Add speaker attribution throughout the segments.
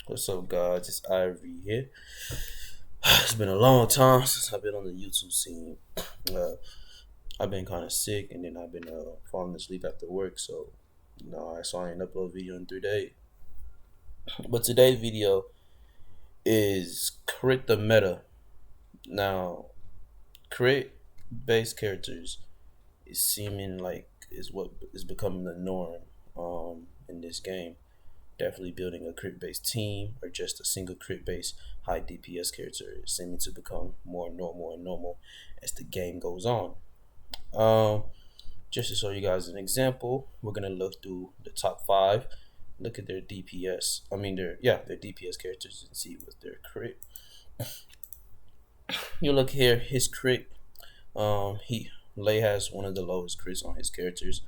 Speaker 1: What's up, guys? It's Ivory here. It's been a long time since I've been on the YouTube scene. Uh, I've been kind of sick, and then I've been falling asleep after work. So, I ain't upload video in 3 days. But today's video is crit the meta. Now, crit based characters is seeming like is what is becoming the norm in this game. Definitely building a crit based team or just a single crit based high DPS character is seeming to become more normal and normal as the game goes on. Um, just to show you guys an example, we're gonna look through the top five, look at their DPS. Their DPS characters and see what their crit. You look here, his crit. He Lay has one of the lowest crits on his characters.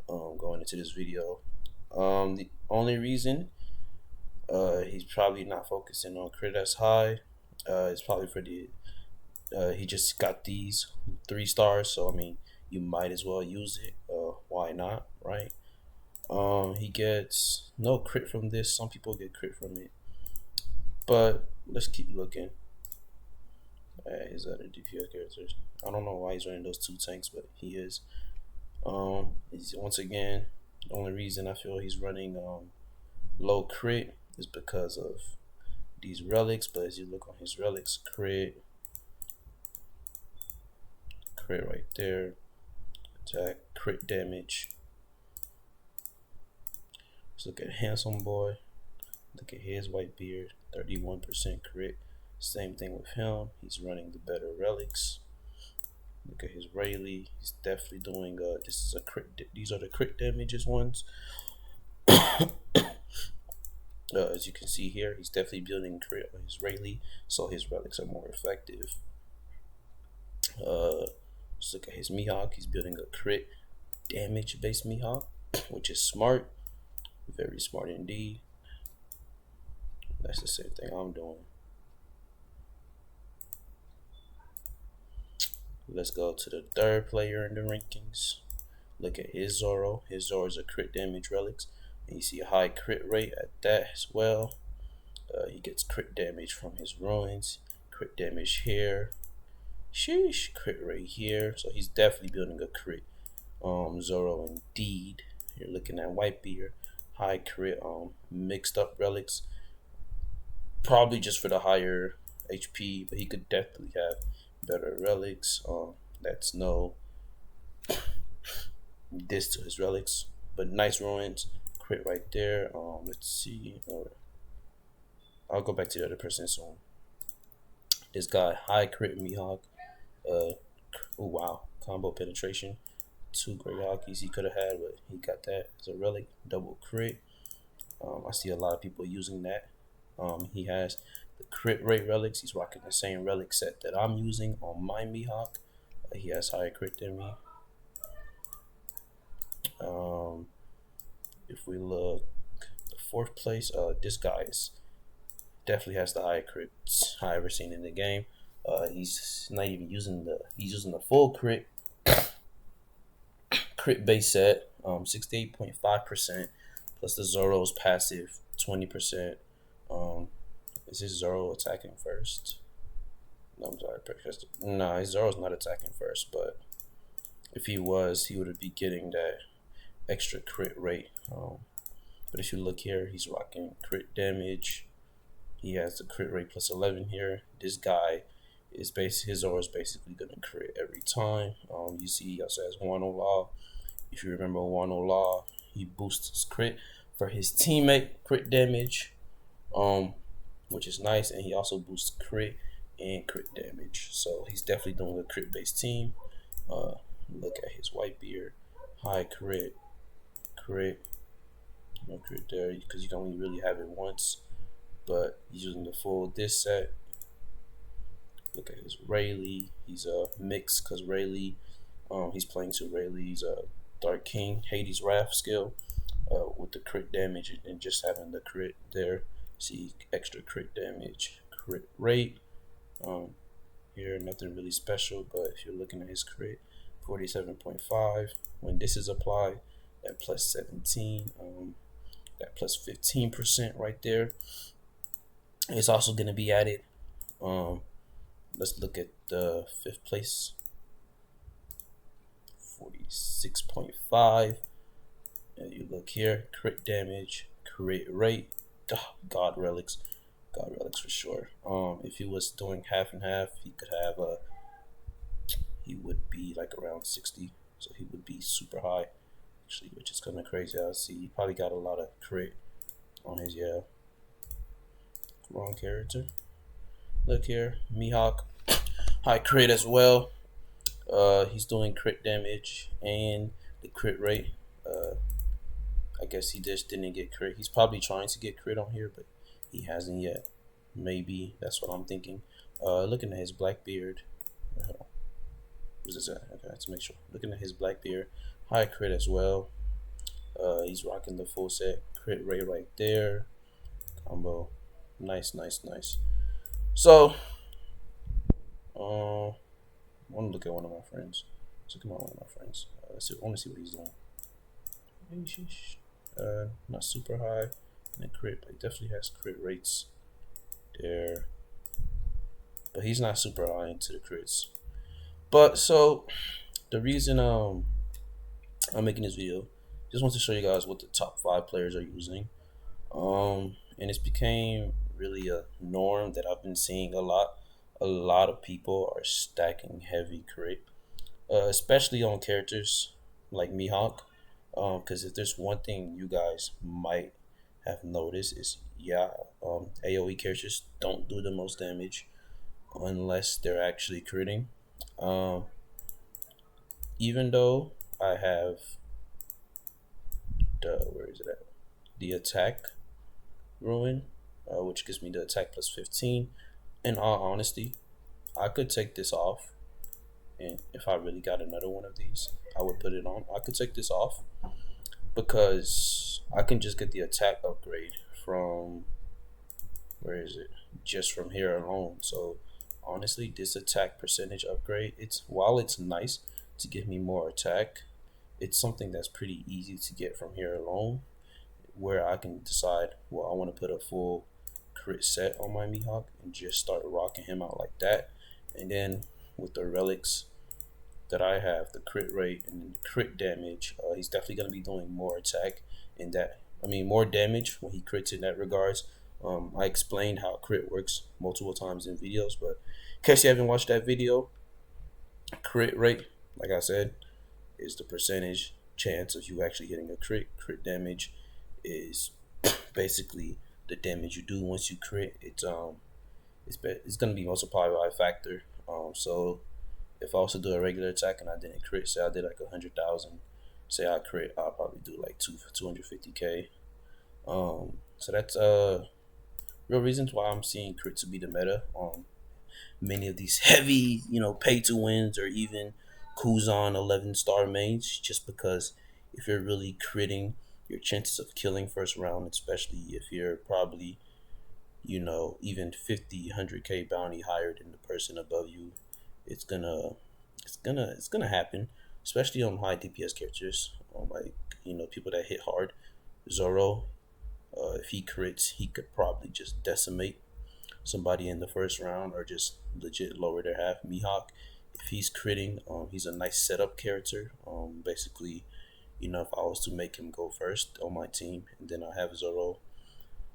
Speaker 1: Going into this video, the only reason he's probably not focusing on crit as high. It's probably for the he just got these 3 stars, so I mean you might as well use it. Why not, right? He gets no crit from this. Some people get crit from it, but let's keep looking at his other DPS characters. I don't know why he's running those 2 tanks, but he is. He's once again the only reason I feel he's running low crit is because of these relics. But as you look on his relics, crit right there, attack, crit damage. Let's look at Handsome Boy. Look at his white beard, 31% crit. Same thing with him. He's running the better relics. Look at his Rayleigh. He's definitely doing. This is a crit. These are the crit damages ones. As you can see here, he's definitely building crit on his Rayleigh, so his relics are more effective. Let's look at his Mihawk. He's building a crit damage based Mihawk, which is smart, very smart indeed. That's the same thing I'm doing. Let's go to the third player in the rankings. Look at his Zoro. His Zoro is a crit damage relics, and you see a high crit rate at that as well. He gets crit damage from his ruins, crit damage here. Sheesh, crit rate here. So he's definitely building a crit. Zoro indeed. You're looking at Whitebeard, high crit, mixed up relics. Probably just for the higher HP, but he could definitely have better relics. That's no diss to his relics, but nice ruins, crit right there. Let's see. I'll go back to the other person soon. This guy, high crit Mihawk. Oh wow, combo penetration. 2 great hockeys he could have had, but he got that as a relic. Double crit. I see a lot of people using that. He has the crit rate relics. He's rocking the same relic set that I'm using on my Mihawk. He has higher crit than me. If we look, the 4th place, this guy definitely has the higher crits I ever seen in the game. He's not even using he's using the full crit base set, 68.5%, plus the Zoro's passive 20%. Is his Zoro attacking first? No, I'm sorry, no, his Zoro's not attacking first, but if he was, he would be getting that extra crit rate. But if you look here, he's rocking crit damage. He has the crit rate plus 11 here. This guy is his Zoro is basically gonna crit every time. You see, he also has Wano Law. If you remember Wano Law, he boosts his crit for his teammate crit damage, which is nice, and he also boosts crit and crit damage. So he's definitely doing a crit based team. Look at his Whitebeard, high crit, no crit there because you can only really have it once. But he's using the full this set. Look at his Rayleigh. He's a mix because Rayleigh, he's playing to Rayleigh's Dark King Hades Wrath skill with the crit damage and just having the crit there. See extra crit damage, crit rate. Here nothing really special, but if you're looking at his crit, 47.5. When this is applied, that plus 17, that plus 15% right there. It's also gonna be added. Um, let's look at the fifth place, 46.5. And you look here, crit damage, crit rate, God relics, God relics for sure. If he was doing half and half, he could have he would be like around 60, so he would be super high actually, which is kind of crazy. I see he probably got a lot of crit on his wrong character. Look here, Mihawk, high crit as well. He's doing crit damage and the crit rate. Uh, I guess he just didn't get crit. He's probably trying to get crit on here, but he hasn't yet. Maybe that's what I'm thinking. Looking at his Blackbeard. What's this at? Okay, let's make sure. Looking at his Blackbeard, high crit as well. He's rocking the full set crit rate right there. Combo, nice, nice, nice. So, I want to look at one of my friends. Let's look at one of my friends. Let's see. I want to see what he's doing. Not super high in the crit, but he definitely has crit rates there. But he's not super high into the crits. But so the reason I'm making this video, just want to show you guys what the top 5 players are using. And it's became really a norm that I've been seeing a lot. A lot of people are stacking heavy crit, especially on characters like Mihawk. Because if there's one thing you guys might have noticed is, AOE characters don't do the most damage unless they're actually critting. Um, Even though I have where is it at? The attack ruin, which gives me the attack plus 15. In all honesty, I could take this off, and if I really got another one of these, I would put it on. I could take this off because I can just get the attack upgrade from, where is it? Just from here alone. So honestly, this attack percentage upgrade, it's while it's nice to give me more attack, it's something that's pretty easy to get from here alone, where I can decide, well, I want to put a full crit set on my Mihawk and just start rocking him out like that. And then with the relics that I have, the crit rate and the crit damage, he's definitely going to be doing more attack in that. I mean, more damage when he crits in that regards. I explained how crit works multiple times in videos, but in case you haven't watched that video, crit rate, like I said, is the percentage chance of you actually hitting a crit. Crit damage is basically the damage you do once you crit. It's gonna be multiplied by a factor. So if I also do a regular attack and I didn't crit, say I did like 100,000, say I crit, I'll probably do like 250k. So that's real reasons why I'm seeing crit to be the meta on many of these heavy, pay to wins or even Kuzan 11-star mains, just because if you're really critting, your chances of killing first round, especially if you're probably, even 50, 100k bounty higher than the person above you, it's gonna happen, especially on high DPS characters, like people that hit hard. Zoro, if he crits, he could probably just decimate somebody in the first round or just legit lower their half. Mihawk, if he's critting, he's a nice setup character. Basically, if I was to make him go first on my team and then I have Zoro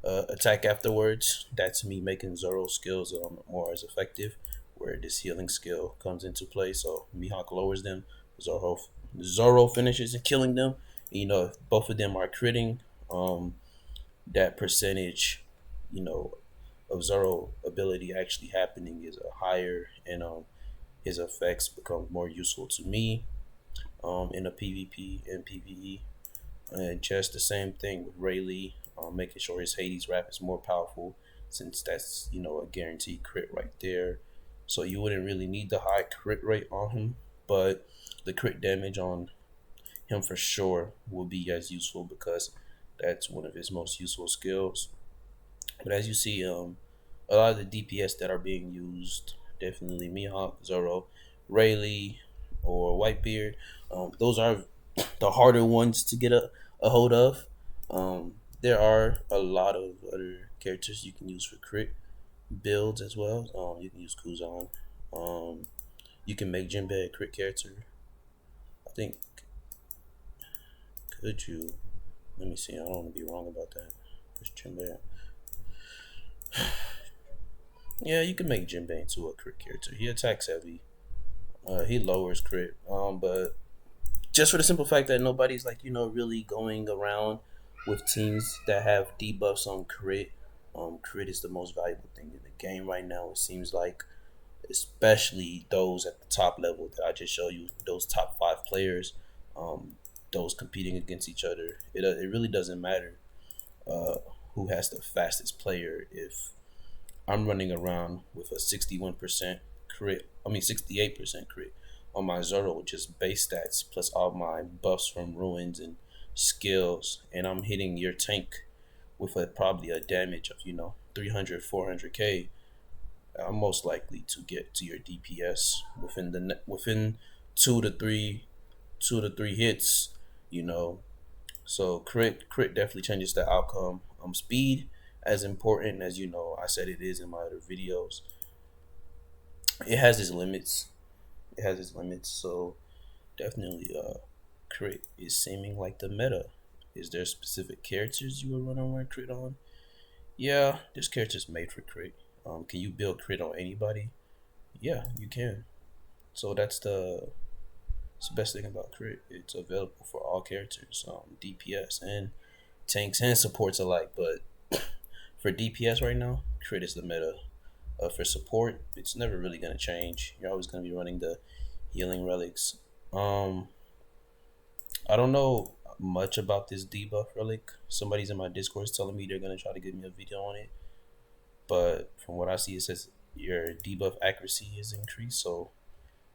Speaker 1: attack afterwards, that's me making Zoro skills more as effective, where this healing skill comes into play. So Mihawk lowers them, Zoro finishes and killing them. If both of them are critting, that percentage, you know, of Zoro ability actually happening is higher, and his effects become more useful to me in a PvP and PvE. And just the same thing with Rayleigh, making sure his Hades rap is more powerful, since that's a guaranteed crit right there. So you wouldn't really need the high crit rate on him, but the crit damage on him for sure will be as useful, because that's one of his most useful skills. But as you see, a lot of the DPS that are being used, definitely Mihawk, Zoro, Rayleigh, or Whitebeard, those are the harder ones to get a hold of. There are a lot of other characters you can use for crit, builds as well. You can use Kuzan. Um, you can make Jinbei a crit character. I think could you? Let me see. I don't want to be wrong about that. Where's Jinbei? Yeah, you can make Jinbei into a crit character. He attacks heavy. He lowers crit. But just for the simple fact that nobody's like really going around with teams that have debuffs on crit. Crit is the most valuable thing in the game right now. It seems like, especially those at the top level that I just showed you, those top 5 players, um, those competing against each other. It really doesn't matter uh, who has the fastest player if I'm running around with a 61% crit. I mean 68% crit on my Zoro, just base stats plus all my buffs from ruins and skills, and I'm hitting your tank with probably a damage of 300 400k. I'm most likely to get to your DPS within 2 to 3 hits. You know, so crit definitely changes the outcome. Speed, as important as I said it is in my other videos, it has its limits. It has its limits. So definitely, crit is seeming like the meta. Is there specific characters you would run around crit on? Yeah, there's characters made for crit. Can you build crit on anybody? Yeah, you can. So that's the best thing about crit. It's available for all characters, DPS and tanks and supports alike. But for DPS right now, crit is the meta. For support, it's never really gonna change. You're always gonna be running the healing relics. Um, I don't know much about this debuff relic. Somebody's in my Discord is telling me they're gonna try to give me a video on it, but from what I see, it says your debuff accuracy is increased. So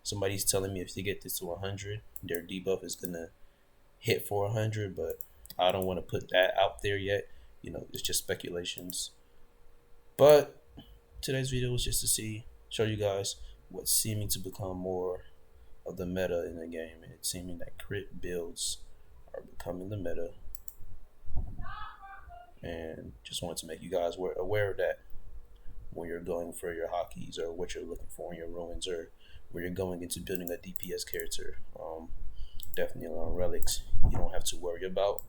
Speaker 1: somebody's telling me if they get this to 100, their debuff is gonna hit for 100. But I don't want to put that out there yet. It's just speculations. But today's video was just to show you guys what's seeming to become more of the meta in the game. It's seeming that crit builds are becoming the meta, and just wanted to make you guys aware of that when you're going for your hockeys or what you're looking for in your ruins or where you're going into building a DPS character. Definitely on relics, you don't have to worry about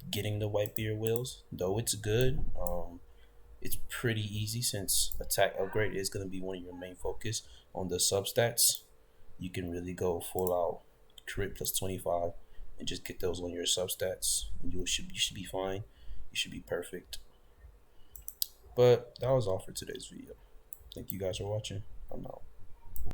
Speaker 1: getting the Whitebeard wheels, though it's good. It's pretty easy since attack upgrade is going to be one of your main focus on the substats. You can really go full out crit plus 25 and just get those on your substats, and you should be fine. You should be perfect. But that was all for today's video. Thank you guys for watching. I'm out.